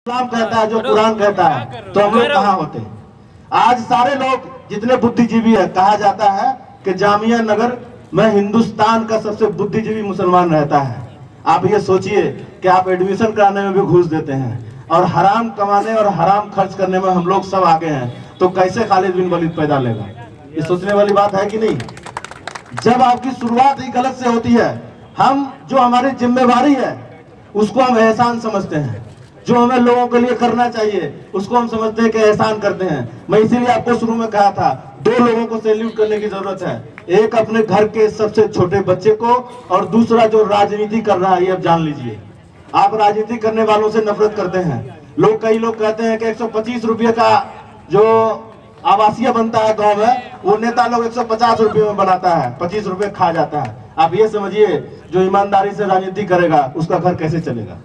इस्लाम कहता है, जो कुरान कहता है, तो हम लोग कहाँ होते? आज सारे लोग जितने बुद्धिजीवी है, कहा जाता है कि जामिया नगर में हिंदुस्तान का सबसे बुद्धिजीवी मुसलमान रहता है। आप ये सोचिए कि आप एडमिशन कराने में भी घूस देते हैं और हराम कमाने और हराम खर्च करने में हम लोग सब आगे हैं, तो कैसे खालिद बिन वलीद पैदा लेगा? ये सोचने वाली बात है कि नहीं? जब आपकी शुरुआत ही गलत से होती है, हम जो हमारी जिम्मेवारी है उसको हम एहसान समझते हैं, जो हमें लोगों के लिए करना चाहिए उसको हम समझते हैं कि एहसान करते हैं। मैं इसीलिए आपको शुरू में कहा था, दो लोगों को सैल्यूट करने की जरूरत है, एक अपने घर के सबसे छोटे बच्चे को और दूसरा जो राजनीति कर रहा है। ये अब जान लीजिए, आप राजनीति करने वालों से नफरत करते हैं। कई लोग कहते हैं कि 125 रुपये का जो आवासीय बनता है गांव में, वो नेता लोग 150 रुपये में बनाता है, 25 रुपये खा जाता है। आप ये समझिए, जो ईमानदारी से राजनीति करेगा उसका घर कैसे चलेगा?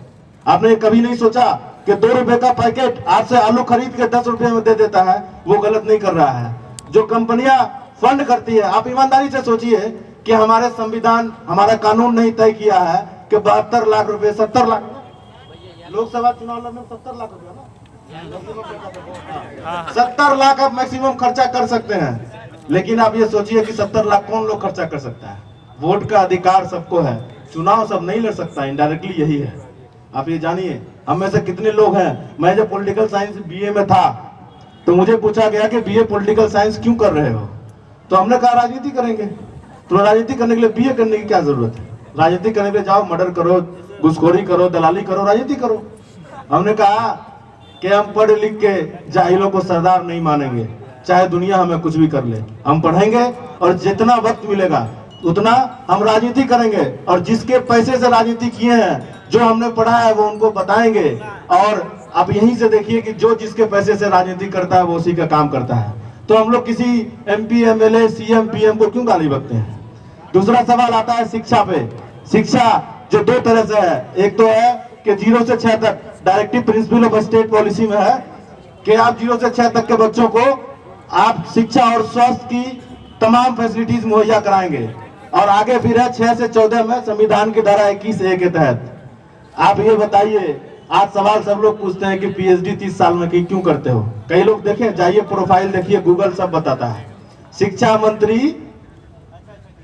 आपने कभी नहीं सोचा कि 2 रुपए का पैकेट आपसे आलू खरीद के 10 रुपए में दे देता है, वो गलत नहीं कर रहा है। जो कंपनियां फंड करती है, आप ईमानदारी से सोचिए कि हमारे संविधान, हमारा कानून नहीं तय किया है कि 72 लाख रुपए, 70 लाख, लोकसभा चुनाव लड़ने में 70 लाख रुपया ना, 70 लाख आप मैक्सिमम खर्चा कर सकते हैं। लेकिन आप ये सोचिए कि 70 लाख कौन लोग खर्चा कर सकता है? वोट का अधिकार सबको है, चुनाव सब नहीं लड़ सकता, इनडायरेक्टली यही है। आप ये जानिए, हम में से कितने लोग हैं, मैं जब पॉलिटिकल साइंस बीए में था तो मुझे पूछा गया कि बीए पॉलिटिकल साइंस क्यों कर रहे हो? तो हमने कहा राजनीति करेंगे। तो राजनीति करने के लिए बीए करने की क्या जरूरत है? राजनीति करने के लिए जाओ, मर्डर करो, घुसखोरी करो, दलाली करो, राजनीति करो। हमने कहा कि हम पढ़ लिख के जाहिलों को सरदार नहीं मानेंगे, चाहे दुनिया हमें कुछ भी कर ले, हम पढ़ेंगे और जितना वक्त मिलेगा उतना हम राजनीति करेंगे, और जिसके पैसे से राजनीति किए हैं, जो हमने पढ़ा है वो उनको बताएंगे। और आप यहीं से देखिए कि जो जिसके पैसे से राजनीति करता है वो उसी का काम करता है। तो हम लोग किसी एमपी, एमएलए, सीएम, पीएम को क्यों गाली बकते हैं? दूसरा सवाल आता है शिक्षा पे। शिक्षा जो दो तरह से है, एक तो है कि 0 से 6 तक directive principle of state policy में है कि आप 0 से 6 तक के बच्चों को आप शिक्षा और स्वास्थ्य की तमाम फैसिलिटीज मुहैया कराएंगे, और आगे फिर है 6 से 14 में संविधान की धारा 21A के तहत। आप ये बताइए, आज सवाल सब लोग पूछते हैं कि पीएचडी 30 साल में की क्यों करते हो? कई लोग देखें, जाइए प्रोफाइल देखिए, गूगल सब बताता है। शिक्षा मंत्री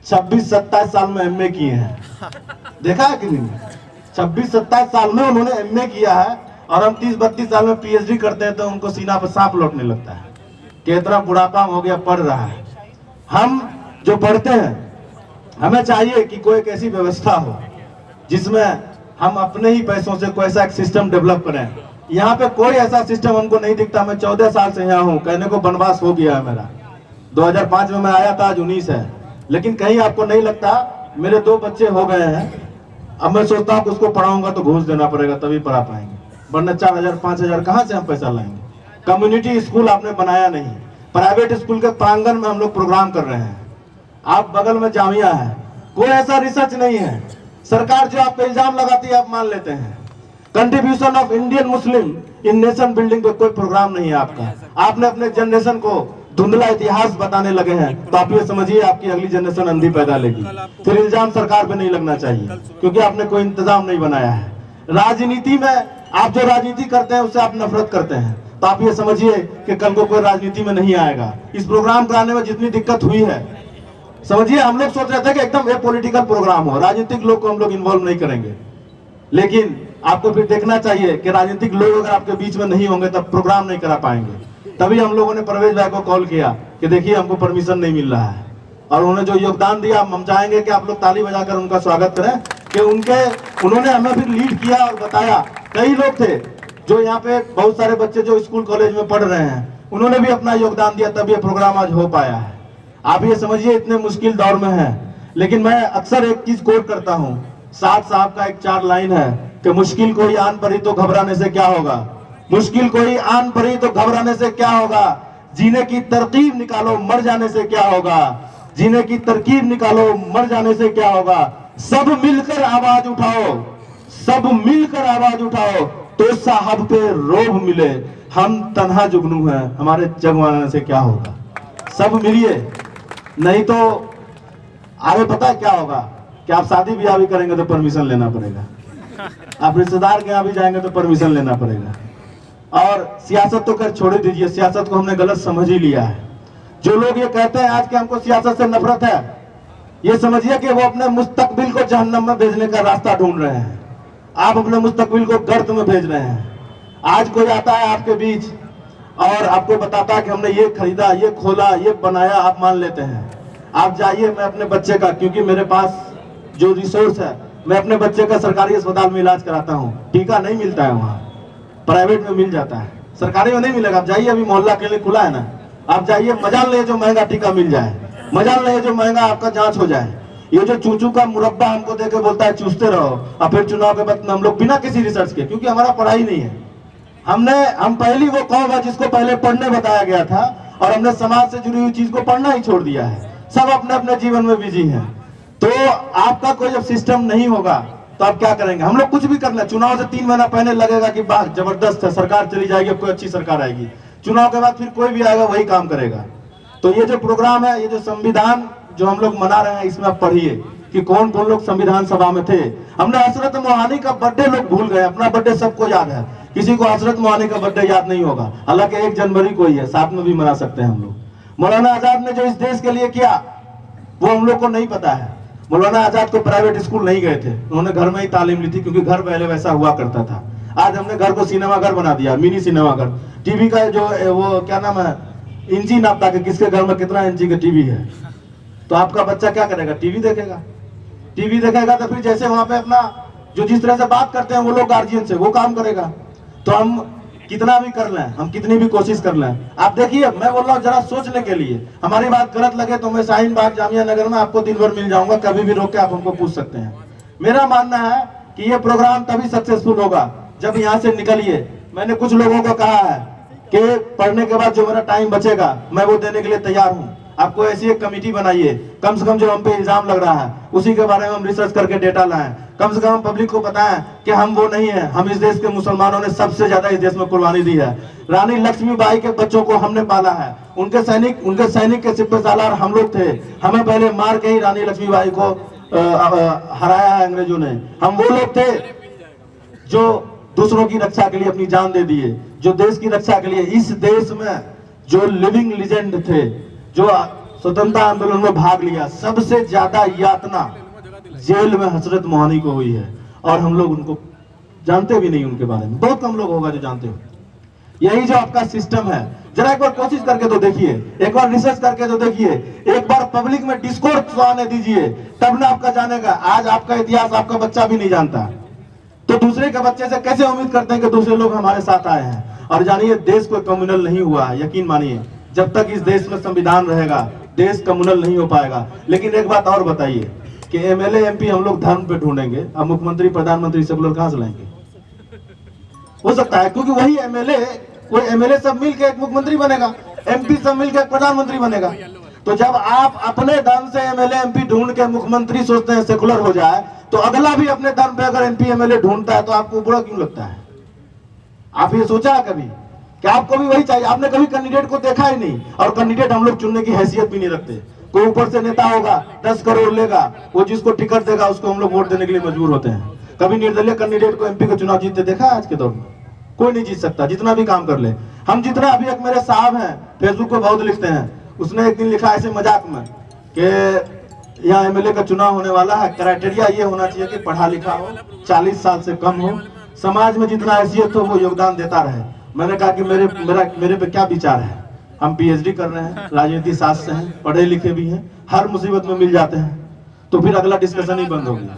26-27 साल में एमए किए हैं, देखा है कि नहीं? 26-27 साल में उन्होंने एमए किया है, और हम 30-32 साल में पीएचडी करते हैं तो उनको सीना पर सांप लौटने लगता है कि इतना बुढ़ापा हो गया, पढ़ रहा है। हम जो पढ़ते हैं, हमें चाहिए कि कोई एक ऐसी व्यवस्था हो जिसमें हम अपने ही पैसों से कोई ऐसा एक सिस्टम डेवलप करें। यहाँ पे कोई ऐसा सिस्टम हमको नहीं दिखता। मैं 14 साल से यहाँ हूँ, कहने को वनवास हो गया है मेरा। 2005 में मैं आया था, आज 19 है, लेकिन कहीं आपको नहीं लगता मेरे 2 बच्चे हो गए हैं। अब मैं सोचता हूँ कि उसको पढ़ाऊंगा तो घूस देना पड़ेगा तभी पढ़ा पाएंगे, वरना 4000-5000 कहाँ से हम पैसा लाएंगे? कम्युनिटी स्कूल आपने बनाया नहीं, प्राइवेट स्कूल के प्रांगण में हम लोग प्रोग्राम कर रहे हैं। आप बगल में जामिया है, कोई ऐसा रिसर्च नहीं है। सरकार जो आप पे इल्जाम लगाती है आप मान लेते हैं। Contribution of Indian Muslim in nation building पे कोई प्रोग्राम नहीं है आपका। आपने अपने जनरेशन को धुंधला इतिहास बताने लगे हैं, तो आप ये समझिए आपकी अगली जनरेशन अंधी पैदा लेगी। फिर इल्जाम सरकार पे नहीं लगना चाहिए, क्योंकि आपने कोई इंतजाम नहीं बनाया है। राजनीति में आप जो राजनीति करते हैं उससे आप नफरत करते हैं, तो आप ये समझिए कि कल को कोई राजनीति में नहीं आएगा। इस प्रोग्राम कराने में जितनी दिक्कत हुई है, समझिए हम लोग सोच रहे थे कि एकदम पॉलिटिकल प्रोग्राम हो, राजनीतिक लोग को हम लोग इन्वॉल्व नहीं करेंगे। लेकिन आपको फिर देखना चाहिए कि राजनीतिक लोग अगर आपके बीच में नहीं होंगे तब प्रोग्राम नहीं करा पाएंगे। तभी हम लोगों ने परवेज भाई को कॉल किया कि देखिए हमको परमिशन नहीं मिल रहा है, और उन्होंने जो योगदान दिया हम चाहेंगे कि आप लोग ताली बजाकर उनका स्वागत करें कि उन्होंने हमें फिर लीड किया और बताया। कई लोग थे जो यहाँ पे, बहुत सारे बच्चे जो स्कूल कॉलेज में पढ़ रहे हैं, उन्होंने भी अपना योगदान दिया, तब ये प्रोग्राम आज हो पाया है। आप ये समझिए इतने मुश्किल दौर में है। लेकिन मैं अक्सर एक चीज कोट करता हूँ, साद साहब का एक 4 लाइन है कि मुश्किल कोई आन पड़ी तो घबराने से क्या होगा, मुश्किल कोई आन पड़ी तो घबराने से क्या होगा, जीने की तरकीब निकालो मर जाने से क्या होगा, जीने की तरकीब निकालो मर जाने से क्या होगा। सब मिलकर आवाज उठाओ, सब मिलकर आवाज उठाओ, तो साहब पे रोब मिले, हम तन्हा जुगनू हैं, हमारे जगवाने से क्या होगा। सब मिलिए, नहीं तो आगे पता है क्या होगा कि आप शादी ब्याह भी करेंगे तो परमिशन लेना पड़ेगा, आप रिश्तेदार के यहाँ भी जाएंगे तो परमिशन लेना पड़ेगा। और सियासत तो खैर छोड़ दीजिए, सियासत को हमने गलत समझ ही लिया है। जो लोग ये कहते हैं आज के हमको सियासत से नफरत है, ये समझिए कि वो अपने मुस्तकबिल को जहन्नम में भेजने का रास्ता ढूंढ रहे हैं। आप अपने मुस्तकबिल को गर्त में भेज रहे हैं। आज कोई आता है आपके बीच और आपको बताता है कि हमने ये खरीदा, ये खोला, ये बनाया, आप मान लेते हैं। आप जाइए, मैं अपने बच्चे का, क्योंकि मेरे पास जो रिसोर्स है, मैं अपने बच्चे का सरकारी अस्पताल में इलाज कराता हूँ। टीका नहीं मिलता है वहाँ, प्राइवेट में मिल जाता है, सरकारी में नहीं मिलेगा। आप जाइए, अभी मोहल्ला के लिए खुला है ना, आप जाइए, मजाल ले जो महंगा टीका मिल जाए, मजाल ले जो महंगा आपका जांच हो जाए। ये जो चूचू का मुरब्बा हमको देके बोलता है चूसते रहो, और फिर चुनाव के वक्त में हम लोग बिना किसी रिसर्च के, क्योंकि हमारा पढ़ाई नहीं है, हम पहली वो कौम है जिसको पहले पढ़ने बताया गया था, और हमने समाज से जुड़ी हुई चीज को पढ़ना ही छोड़ दिया है। सब अपने अपने जीवन में बिजी हैं। तो आपका कोई जब सिस्टम नहीं होगा तो आप क्या करेंगे? हम लोग कुछ भी कर ले, चुनाव से 3 महीना पहले लगेगा कि बात जबरदस्त है, सरकार चली जाएगी, कोई अच्छी सरकार आएगी। चुनाव के बाद फिर कोई भी आएगा वही काम करेगा। तो ये जो प्रोग्राम है, ये जो संविधान जो हम लोग मना रहे हैं, इसमें आप पढ़िए कि कौन कौन लोग संविधान सभा में थे। हमने हजरत मोहानी का बर्थडे लोग भूल गए, अपना बर्थडे सबको याद है, किसी को हजरत मोहानी का बर्थडे याद नहीं होगा। हालांकि 1 जनवरी को ही है, साथ में भी मना सकते हैं हम लोग। मौलाना आजाद ने जो इस देश के लिए किया वो हम लोग को नहीं पता है। मौलाना आजाद को प्राइवेट स्कूल नहीं गए थे, उन्होंने घर में ही तालीम ली थी, क्योंकि घर पहले वैसा हुआ करता था। आज हमने घर को सिनेमा घर बना दिया, मिनी सिनेमा घर। टीवी का जो वो क्या नाम है, इंची नापता कि किसके घर में कितना इंची का टीवी है। तो आपका बच्चा क्या करेगा? टीवी देखेगा। टीवी देखेगा तो फिर जैसे वहां पे अपना जो जिस तरह से बात करते हैं वो लोग गार्जियन से, वो काम करेगा। तो हम कितना भी कर लें, हम कितनी भी कोशिश कर लें, आप देखिए, मैं बोल रहा हूँ जरा सोचने के लिए। हमारी बात गलत लगे तो मैं शाहीन बाग जामिया नगर में आपको दिन भर मिल जाऊंगा, कभी भी रोक के आप हमको पूछ सकते हैं। मेरा मानना है कि ये प्रोग्राम तभी सक्सेसफुल होगा जब यहाँ से निकलिए। मैंने कुछ लोगों को कहा है कि पढ़ने के बाद जो मेरा टाइम बचेगा मैं वो देने के लिए तैयार हूँ। आपको ऐसी एक कमेटी बनाइए, कम से कम जो हम पे इल्जाम लग रहा है उसी के बारे में हम रिसर्च करके डेटा लाएं। कम से कम हम पब्लिक को बताएं कि हम वो नहीं है, हम इस देश के मुसलमानों ने सबसे ज्यादा इस देश में कुर्बानी दी है। रानी लक्ष्मीबाई के बच्चों को हमने पाला है, उनके सैनिक के सिपह सालार हम लोग थे। हमें पहले मार के ही रानी लक्ष्मीबाई को हराया है अंग्रेजों ने। हम वो लोग थे जो दूसरों की रक्षा के लिए अपनी जान दे दिए, जो देश की रक्षा के लिए। इस देश में जो लिविंग लीजेंड थे, जो स्वतंत्रता आंदोलन में भाग लिया, सबसे ज्यादा यातना जेल में हजरत मोहानी को हुई है, और हम लोग उनको जानते भी नहीं, उनके बारे में बहुत कम लोग होगा जो जानते हो। यही जो आपका सिस्टम है, जरा एक बार कोशिश करके तो देखिए, एक बार रिसर्च करके तो देखिए, एक बार पब्लिक में डिस्कोर्स आने दीजिए, तब ना आपका जानेगा। आज आपका इतिहास आपका बच्चा भी नहीं जानता, तो दूसरे के बच्चे से कैसे उम्मीद करते हैं कि दूसरे लोग हमारे साथ आए हैं। और जानिए, देश कोई कम्युनल नहीं हुआ है, यकीन मानिए। जब तक इस देश में संविधान रहेगा देश कम्युनल नहीं हो पाएगा। लेकिन एक बात और बताइए कि एमएलए एमपी हम लोग धर्म पे ढूंढेंगे, अब मुख्यमंत्री प्रधानमंत्री सब लोग कहां से लाएंगे? हो सकता है क्योंकि वही एमएलए सब मिलकर एक मुख्यमंत्री बनेगा, एमपी सब मिलकर एक प्रधानमंत्री बनेगा। तो जब आप अपने धर्म से एमएलए एमपी ढूंढ के मुख्यमंत्री सोचते हैं सेकुलर हो जाए, तो अगला भी अपने धर्म पे अगर एमपी एमएलए ढूंढता है तो आपको बुरा क्यों लगता है? आप ये सोचा है कभी कि आपको भी वही चाहिए? आपने कभी कैंडिडेट को देखा ही नहीं, और कैंडिडेट हम लोग चुनने की हैसियत भी नहीं रखते। कोई ऊपर से नेता होगा 10 करोड़ लेगा, वो जिसको टिकट देगा उसको हम लोग वोट देने के लिए मजबूर होते हैं। कभी निर्दलीय कैंडिडेट को एमपी का चुनाव जीतते देखा है? आज के दौर में कोई नहीं जीत सकता, जितना भी काम कर ले। हम जितना, अभी एक मेरे साहब हैं फेसबुक पे बहुत लिखते हैं, उसने एक दिन लिखा ऐसे मजाक में कि यहाँ एमएलए का चुनाव होने वाला है, क्राइटेरिया ये होना चाहिए कि पढ़ा लिखा हो, 40 साल से कम हो, समाज में जितना हैसियत हो वो योगदान देता रहे। मैंने कहा कि मेरे पे क्या विचार है? हम पीएचडी कर रहे हैं, राजनीति शास्त्र से हैं, पढ़े लिखे भी हैं, हर मुसीबत में मिल जाते हैं, तो फिर अगला डिस्कशन ही बंद हो गया।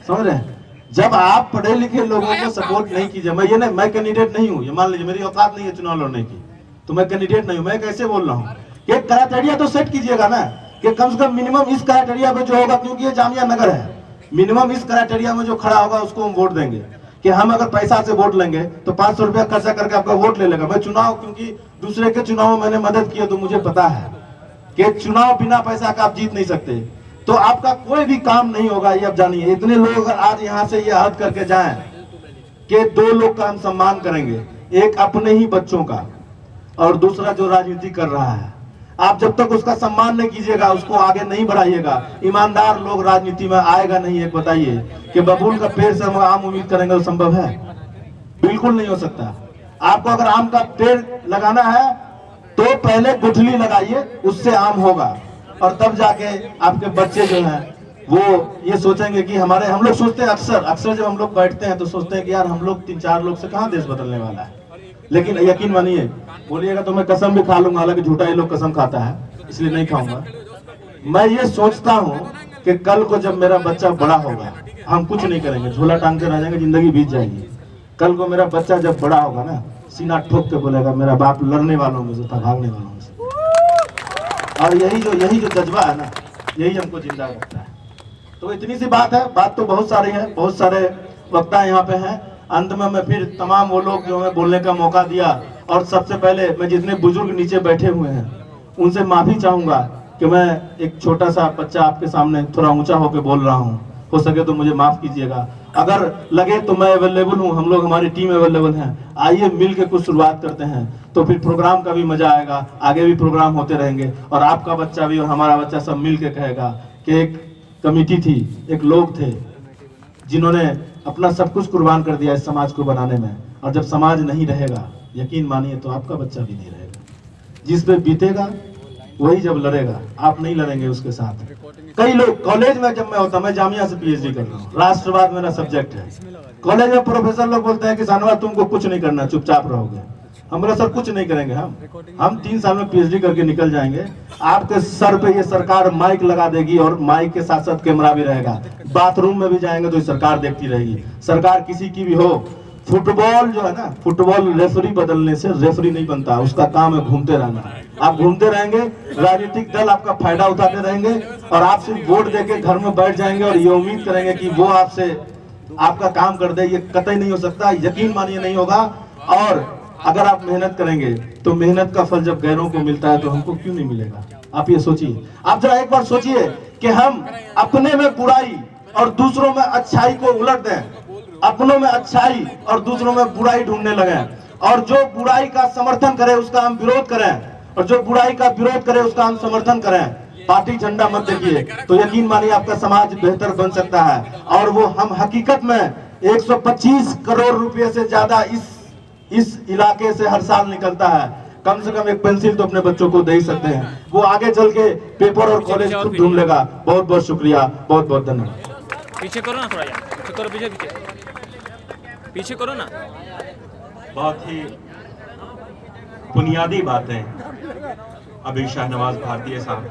समझ रहे हैं? जब आप पढ़े लिखे लोगों को सपोर्ट नहीं कीजिए, मैं कैंडिडेट नहीं हूँ, ये मान लीजिए मेरी औकात नहीं है चुनाव लड़ने की, तो मैं कैंडिडेट नहीं हूँ। मैं कैसे बोल रहा हूँ कि क्राइटेरिया तो सेट कीजिएगा ना, कि कम से कम मिनिमम इस क्राइटेरिया पे जो होगा, क्योंकि ये जामिया नगर है, मिनिमम इस क्राइटेरिया में जो खड़ा होगा उसको हम वोट देंगे। कि हम अगर पैसा से वोट लेंगे तो 500 रुपया खर्चा करके आपका वोट ले लेगा। मैं चुनाव, क्योंकि दूसरे के चुनाव में मैंने मदद की है, तो मुझे पता है कि चुनाव बिना पैसा का आप जीत नहीं सकते। तो आपका कोई भी काम नहीं होगा, ये आप जानिए। इतने लोग अगर आज यहाँ से ये हद करके जाएं कि 2 लोग का हम सम्मान करेंगे, एक अपने ही बच्चों का और दूसरा जो राजनीति कर रहा है। आप जब तक उसका सम्मान नहीं कीजिएगा, उसको आगे नहीं बढ़ाइएगा, ईमानदार लोग राजनीति में आएगा नहीं। एक बताइए कि बबूल का पेड़ से हम आम उम्मीद करेंगे, तो संभव है? बिल्कुल नहीं हो सकता। आपको अगर आम का पेड़ लगाना है तो पहले गुठली लगाइए, उससे आम होगा, और तब जाके आपके बच्चे जो हैं वो ये सोचेंगे कि हम लोग सोचते हैं अक्सर जब हम लोग बैठते हैं तो सोचते हैं कि यार हम लोग 3-4 लोग से कहाँ देश बदलने वाला है। लेकिन यकीन मानिए, बोलिएगा तो मैं कसम भी खा लूंगा, हालांकि झूठा ही लोग कसम खाता है इसलिए नहीं खाऊंगा। मैं ये सोचता हूँ कि कल को जब मेरा बच्चा बड़ा होगा, हम कुछ नहीं करेंगे, झोला टांगते रह जाएंगे, जिंदगी बीत जाएगी। कल को मेरा बच्चा जब बड़ा होगा ना, सीना ठोक के बोलेगा मेरा बाप लड़ने वालों में से था, भागने वालों में से। और यही जो जज्बा है ना, यही हमको जिंदा रखता है। तो इतनी सी बात है, बात तो बहुत सारी है, बहुत सारे वक्ता यहाँ पे हैं। अंत में मैं फिर तमाम वो लोग जो हमें बोलने का मौका दिया, और सबसे पहले मैं जितने बुजुर्ग नीचे बैठे हुए हैं उनसे माफी चाहूंगा कि मैं एक छोटा सा बच्चा आपके सामने थोड़ा ऊंचा होकर बोल रहा हूँ। हो सके तो मुझे माफ कीजिएगा, अगर लगे तो मैं अवेलेबल हूँ, हम लोग हमारी टीम अवेलेबल है। आइए मिल के कुछ शुरुआत करते हैं, तो फिर प्रोग्राम का भी मजा आएगा, आगे भी प्रोग्राम होते रहेंगे, और आपका बच्चा भी और हमारा बच्चा सब मिल के कहेगा कि एक कमेटी थी, एक लोग थे जिन्होंने अपना सब कुछ कुर्बान कर दिया इस समाज को बनाने में। और जब समाज नहीं रहेगा, यकीन मानिए तो आपका बच्चा भी नहीं रहेगा। जिस पे बीतेगा वही जब लड़ेगा, आप नहीं लड़ेंगे उसके साथ। कई लोग कॉलेज में, जब मैं होता, मैं जामिया से पीएचडी कर रहा हूँ, राष्ट्रवाद मेरा सब्जेक्ट है। कॉलेज में प्रोफेसर लोग बोलते हैं कि शाहनवाज तुमको कुछ नहीं करना, चुपचाप रहोगे। हम बोला सर कुछ नहीं करेंगे, हम 3 साल में पीएचडी करके निकल जाएंगे। आपके सर पे ये सरकार माइक लगा देगी, और माइक के साथ साथ कैमरा भी रहेगा। बाथरूम में भी जाएंगे तो ये सरकार देखती रहेगी। सरकार किसी की भी हो, फुटबॉल जो है ना, फुटबॉल रेफरी बदलने से रेफरी नहीं बनता, उसका काम है घूमते रहना। आप घूमते रहेंगे, राजनीतिक दल आपका फायदा उठाते रहेंगे, और आप सिर्फ वोट देके घर में बैठ जाएंगे और ये उम्मीद करेंगे कि वो आपसे आपका काम कर दे। ये कतई नहीं हो सकता, यकीन मानिए नहीं होगा। और अगर आप मेहनत करेंगे तो मेहनत का फल जब गैरों को मिलता है तो हमको क्यों नहीं मिलेगा। आप ये सोचिए, आप जरा एक बार सोचिए कि हम अपने में बुराई और दूसरों में अच्छाई को उलट दें, अपनों में अच्छाई और दूसरों में बुराई ढूंढने लगे, और जो बुराई का समर्थन करे उसका हम विरोध करें, और जो बुराई का विरोध करे उसका हम समर्थन करें। पार्टी झंडा मत देखिए, तो यकीन मानिए आपका समाज बेहतर बन सकता है। और वो हम हकीकत में 125 करोड़ रुपए से ज्यादा इस इलाके से हर साल निकलता है। कम से कम एक पेंसिल तो अपने बच्चों को दे ही सकते हैं, वो आगे चल के पेपर और कॉलेज खुद ढूंढ लेगा। बहुत बहुत शुक्रिया, बहुत बहुत धन्यवाद। पीछे करो ना, थोड़ा यार पीछे करो, पीछे करो ना। बहुत ही बुनियादी बातें अभी शाहनवाज भारती साहब